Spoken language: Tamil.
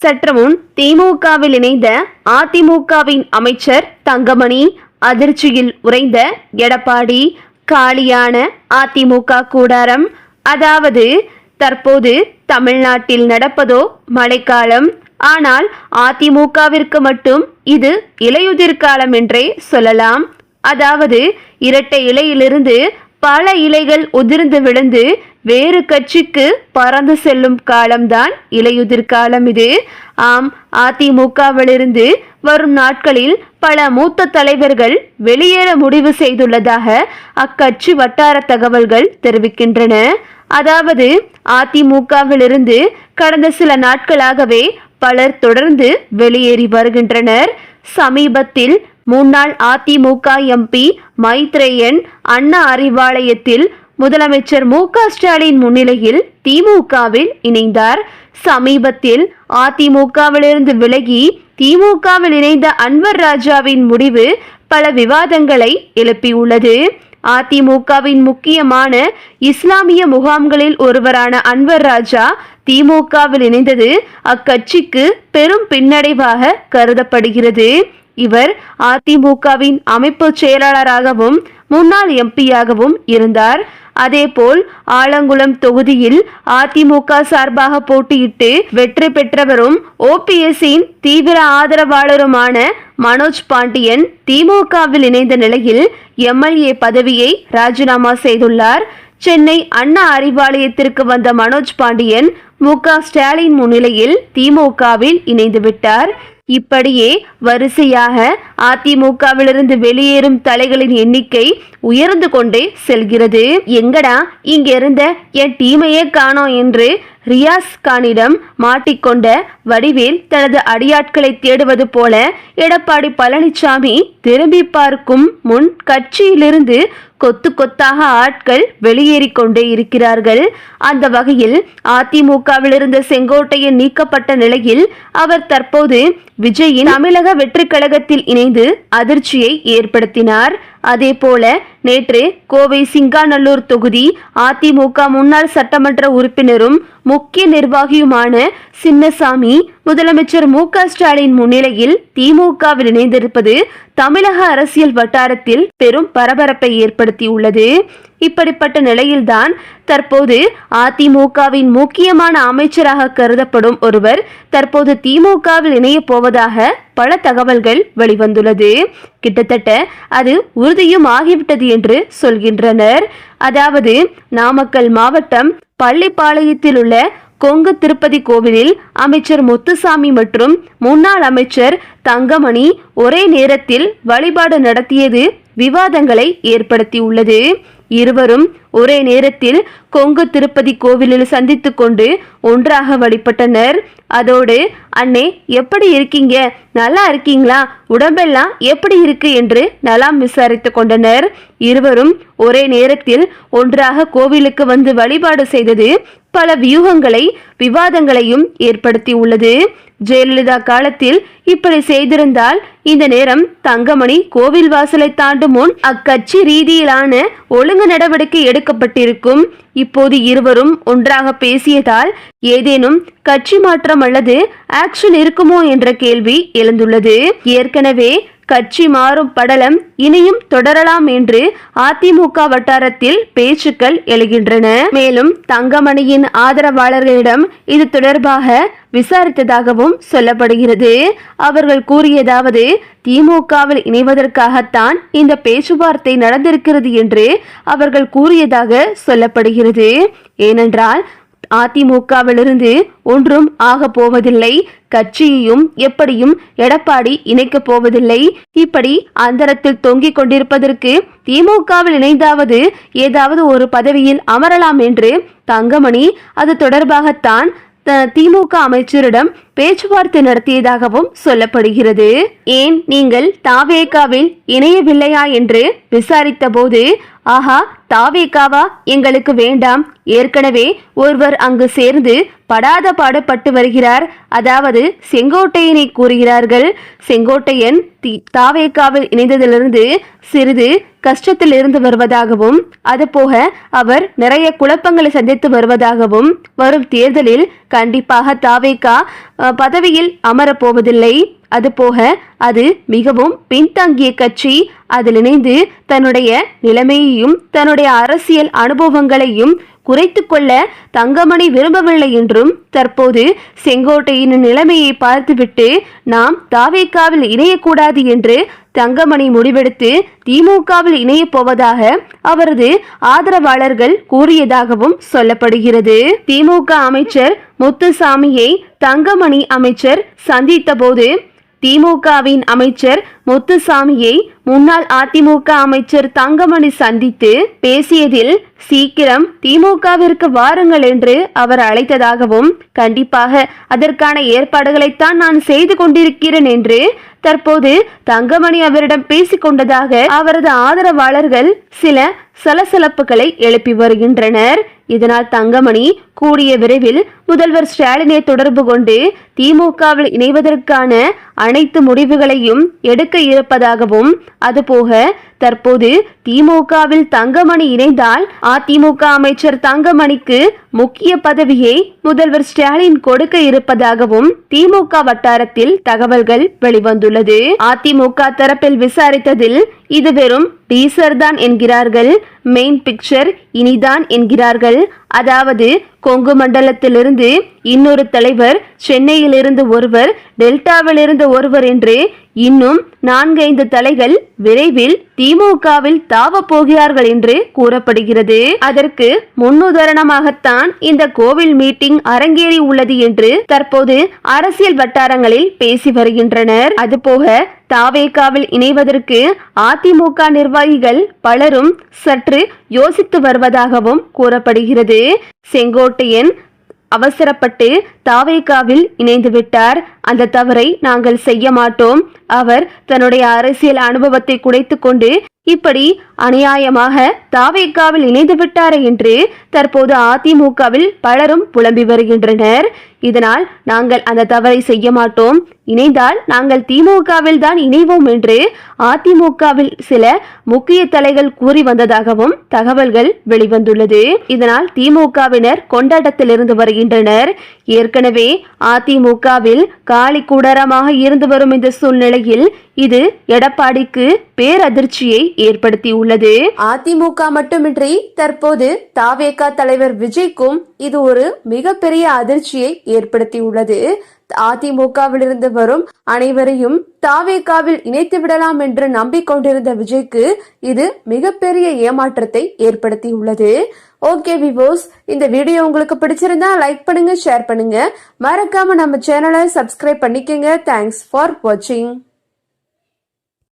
சற்று முன் திமுகவில் இணைந்த அதிமுகவின் அமைச்சர் தங்கமணி அதிர்ச்சியில் உறைந்த எடப்பாடி. காலியான அதிமுக கூடாரம். அதாவது தற்போது தமிழ்நாட்டில் நடப்பதோ மழைக்காலம். ஆனால் அதிமுகவிற்கு மட்டும் இது இலையுதிர் காலம் என்றே சொல்லலாம். அதாவது இரட்டை இலையிலிருந்து பல இலைகள் உதிர்ந்து விழுந்து வேறு கட்சிக்கு பறந்து செல்லும் காலம்தான் இலையுதிர் காலம் இது. ஆம், அதிமுகவிலிருந்து வரும் நாட்களில் பல மூத்த தலைவர்கள் வெளியேற முடிவு செய்துள்ளதாக அக்கட்சி வட்டார தகவல்கள் தெரிவிக்கின்றன. அதாவது அதிமுகவிலிருந்து கடந்த சில நாட்களாகவே பலர் தொடர்ந்து வெளியேறி வருகின்றனர். சமீபத்தில் முன்னாள் அதிமுக எம்பி மைத்ரேயன் அண்ணா அறிவாலயத்தில் முதலமைச்சர் மு.க. ஸ்டாலின் முன்னிலையில் திமுகவில் இணைந்தார். சமீபத்தில் அதிமுகவிலிருந்து விலகி திமுகவில் இணைந்த அன்வர் ராஜாவின் முடிவு பல விவாதங்களை எழுப்பியுள்ளது. அதிமுகவின் முக்கியமான இஸ்லாமிய முகாம்களில் ஒருவரான அன்வர் ராஜா திமுகவில் இணைந்தது அக்கட்சிக்கு பெரும் பின்னடைவாக கருதப்படுகிறது. இவர் அதிமுகவின் அமைப்பு செயலாளராகவும் முன்னாள் எம்பியாகவும் இருந்தார். அதேபோல் ஆலங்குளம் தொகுதியில் அதிமுக சார்பாக போட்டியிட்டு வெற்றி பெற்றவரும் ஓபிஎஸ்ஸின் தீவிர ஆதரவாளருமான மனோஜ் பாண்டியன் திமுகவில் இணைந்த நிலையில் எம்எல்ஏ பதவியை ராஜினாமா செய்துள்ளார். சென்னை அண்ணா அறிவாலயத்திற்கு வந்த மனோஜ் பாண்டியன் மு.க. ஸ்டாலின் முன்னிலையில் திமுகவில் இணைந்து விட்டார். இப்படியே வரிசையாக அதிமுகவிலிருந்து வெளியேறும் தலைகளின் எண்ணிக்கை உயர்ந்து கொண்டே செல்கிறது. எங்கடா இங்க இருந்த என் டீமையே காணோம் என்று ரியாஸ் கானிடம் மாட்டிக்கொண்ட வடிவேல் தனது அடியாட்களை தேடுவது போல எடப்பாடி பழனிசாமி திரும்பி பார்க்கும் முன் கட்சியிலிருந்து கொத்து கொத்தாக ஆட்கள் வெளியேறி கொண்டே இருக்கிறார்கள். அந்த வகையில் அதிமுகவில் இருந்த செங்கோட்டையன் நீக்கப்பட்ட நிலையில் அவர் தற்போது விஜயின் தமிழக வெற்றி கழகத்தில் இணைந்து அதிர்ச்சியை ஏற்படுத்தினார். அதேபோல நேற்று கோவை சிங்காநல்லூர் தொகுதி அதிமுக முன்னாள் சட்டமன்ற உறுப்பினரும் முக்கிய நிர்வாகியுமான சின்னசாமி முதலமைச்சர் மு.க. ஸ்டாலின் முன்னிலையில் திமுகவில் இணைந்திருப்பது தமிழக அரசியல் வட்டாரத்தில் பெரும் பரபரப்பை ஏற்படுத்தியுள்ளது. இப்படிப்பட்ட நிலையில்தான் தற்போது அதிமுகவின் முக்கியமான அமைச்சராக கருதப்படும் ஒருவர் தற்போது திமுகவில் இணைய போவதாக பல தகவல்கள் வெளிவந்துள்ளது. கிட்டத்தட்ட அது உறுதியும் ஆகிவிட்டது என்று சொல்கின்றனர். அதாவது நாமக்கல் மாவட்டம் பள்ளிப்பாளையத்தில் உள்ள கொங்கு திருப்பதி கோவிலில் அமைச்சர் முத்துசாமி மற்றும் முன்னாள் அமைச்சர் தங்கமணி ஒரே நேரத்தில் வழிபாடு நடத்தியது விவாதங்களை ஏற்படுத்தியுள்ளது. இருவரும் ஒரே நேரத்தில் கொங்கு திருப்பதி கோவிலில் சந்தித்து கொண்டு ஒன்றாக வழிபட்டனர். அதோடு அண்ணே எப்படி இருக்கீங்க, நல்லா இருக்கீங்களா, உடம்பெல்லாம் எப்படி இருக்கு என்று நலம் விசாரித்து கொண்டனர். இருவரும் ஒரே நேரத்தில் ஒன்றாக கோவிலுக்கு வந்து வழிபாடு செய்தது பல வியூகங்களை விவாதங்களையும் ஏற்படுத்தி உள்ளது. ஜெயலலிதா காலத்தில் இப்படி செய்திருந்தால் இந்த நேரம் தங்கமணி கோவில் வாசலை தாண்டும் முன் அக்கட்சி ரீதியிலான ஒழுங்கு நடவடிக்கை எடுக்கப்பட்டிருக்கும். இப்போது இருவரும் ஒன்றாக பேசியதால் ஏதேனும் கட்சி மாற்றம் அல்லது ஆக்ஷன் இருக்குமோ என்ற கேள்வி எழுந்துள்ளது. ஏற்கனவே கட்சி மாறும் படலம் இனியும் தொடரலாம் என்று அதிமுக வட்டாரத்தில் பேச்சுக்கள் எழுகின்றன. மேலும் தங்கமணியின் ஆதரவாளர்களிடம் இது தொடர்பாக விசாரித்ததாகவும் சொல்லப்படுகிறது. அவர்கள் கூறியதாவது திமுகவில் இணைவதற்காகத்தான் இந்த பேச்சுவார்த்தை நடந்திருக்கிறது என்று அவர்கள் கூறியதாக சொல்லப்படுகிறது. ஏனென்றால் அதிமுகவிலிருந்து ஒன்றும் ஆக போவதில்லை, கட்சியையும் எப்படியும் எடப்பாடி இணைக்கப் போவதில்லை. இப்படி அந்தரத்தில் தொங்கிக் கொண்டிருப்பதற்கு திமுகவில் இணைந்தாவது ஏதாவது ஒரு பதவியில் அமரலாம் என்று தங்கமணி அது தொடர்பாகத்தான் திமுக அமைச்சரிடம் பேச்சுவார்த்தை நடத்தியதாகவும் சொல்லப்படுகிறது. ஏன் நீங்கள் தாவேகாவில் இணையவில்லையா என்று விசாரித்த போது ஆஹா தாவேகாவா எங்களுக்கு வேண்டாம், ஏற்கனவே ஒருவர் அங்கு சேர்ந்து படாத பாடுபட்டு வருகிறார், அதாவது செங்கோட்டையனை கூறுகிறார்கள். செங்கோட்டையன் தாவேகாவில் இணைந்ததிலிருந்து சிறிது கஷ்டத்தில் இருந்து வருவதாகவும் அதுபோக அவர் நிறைய குழப்பங்களை சந்தித்து வருவதாகவும் வரும் தேர்தலில் கண்டிப்பாக தாவேகா பதவியில் அமரப்போவதில்லை. அதுபோக அது மிகவும் பின்தங்கிய கட்சி. அதில் இணைந்து தன்னுடைய நிலைமையையும் தன்னுடைய அரசியல் அனுபவங்களையும் குறைத்து கொள்ள தங்கமணி விரும்பவில்லை என்றும், தற்போது செங்கோட்டையின் நிலைமையை பார்த்துவிட்டு நாம் தாவேகாவில் இணையக்கூடாது என்று தங்கமணி முடிவெடுத்து திமுகவில் இணைய போவதாக அவரது ஆதரவாளர்கள் கூறியதாகவும் சொல்லப்படுகிறது. திமுக அமைச்சர் முத்துசாமியை தங்கமணி அமைச்சர் சந்தித்த போது திமுகவின் அமைச்சர் முத்துசாமியை முன்னாள் அதிமுக அமைச்சர் தங்கமணி சந்தித்து பேசியதில் சீக்கிரம் திமுகவிற்கு வாருங்கள் என்று அவர் அழைத்ததாகவும், கண்டிப்பாக அதற்கான ஏற்பாடுகளைத்தான் நான் செய்து கொண்டிருக்கிறேன் என்று தற்போது தங்கமணி அவரிடம் பேசிக்கொண்டதாக அவரது ஆதரவாளர்கள் சில சலசலப்புகளை எழுப்பி வருகின்றனர். இதனால் தங்கமணி கூடிய விரைவில் முதல்வர் ஸ்டாலினை தொடர்பு கொண்டு திமுகவில் இணைவதற்கான அனைத்து முடிவுகளையும் எடுக்க இருப்பதாகவும், அதுபோக தற்போது திமுகவில் தங்கமணி இணைந்தால் அதிமுக அமைச்சர் தங்கமணிக்கு முக்கிய பதவியை முதல்வர் ஸ்டாலின் கொடுக்க இருப்பதாகவும் திமுக வட்டாரத்தில் தகவல்கள் வெளிவந்துள்ளது. அதிமுக தரப்பில் விசாரித்ததில் இது வெறும் டீசர் தான் என்கிறார்கள். மெயின் பிக்சர் இனிதான் என்கிறார்கள். அதாவது கொங்கு மண்டலத்திலிருந்து இன்னொரு தலைவர், சென்னையிலிருந்து ஒருவர், டெல்டாவிலிருந்து ஒருவர் என்று இன்னும் 4-5 தலைகள் விரைவில் திமுகவில் தாவ போகிறார்கள் என்று கூறப்படுகிறது. அதற்கு முன்னுதாரணமாகத்தான் இந்த கோவில் மீட்டிங் அரங்கேறி உள்ளது என்று தற்போது அரசியல் வட்டாரங்களில் பேசி வருகின்றனர். அதுபோக தாவேகாவில் இணைவதற்கு அதிமுக நிர்வாகிகள் பலரும் சற்று யோசித்து வருவதாகவும் கூறப்படுகிறது. செங்கோட்டையன் அவசரப்பட்டு தாவேகாவில் இணைந்து விட்டார். அந்த தவறை நாங்கள் செய்ய மாட்டோம். அவர் தன்னுடைய அரசியல் அனுபவத்தை குறைத்து கொண்டு இப்படி அநியாயமாக தாவேகாவில் இணைந்து விட்டார் என்று தற்போது அதிமுகவில் பலரும் புலம்பி வருகின்றனர். இதனால் நாங்கள் அந்த தவறை செய்ய மாட்டோம், இணைந்தால் நாங்கள் திமுகவில் தான் இணைவோம் என்று அதிமுகவில் சில முக்கிய தலைகள் கூறி வந்ததாகவும் தகவல்கள் வெளிவந்துள்ளது. இதனால் திமுகவினர் கொண்டாட்டத்தில் இருந்து வருகின்றனர். ஏற்கனவே அதிமுகவில் காலி கூடாரமாக இருந்து வரும் இந்த சூழ்நிலையில் இது எடப்பாடிக்கு பேரதிர்ச்சியை ஏற்படுத்தியுள்ளது. அதிமுக மட்டுமின்றி தற்போது தாவேகா தலைவர் விஜய்க்கும் இது ஒரு மிகப்பெரிய அதிர்ச்சியை ஏற்படுத்தியுள்ளது. அதிமுகவில் இருந்து வரும் அனைவரையும் தாவேகாவில் இணைத்து விடலாம் என்று நம்பிக்கொண்டிருந்த விஜய்க்கு இது மிகப்பெரிய ஏமாற்றத்தை ஏற்படுத்தியுள்ளது. ஓகே விவோஸ், இந்த வீடியோ உங்களுக்கு பிடிச்சிருந்தா லைக் பண்ணுங்க, ஷேர் பண்ணுங்க, மறக்காம நம்ம சேனலை சப்ஸ்கிரைப் பண்ணிக்கங்க. தேங்க்ஸ் ஃபார் வாட்சிங்.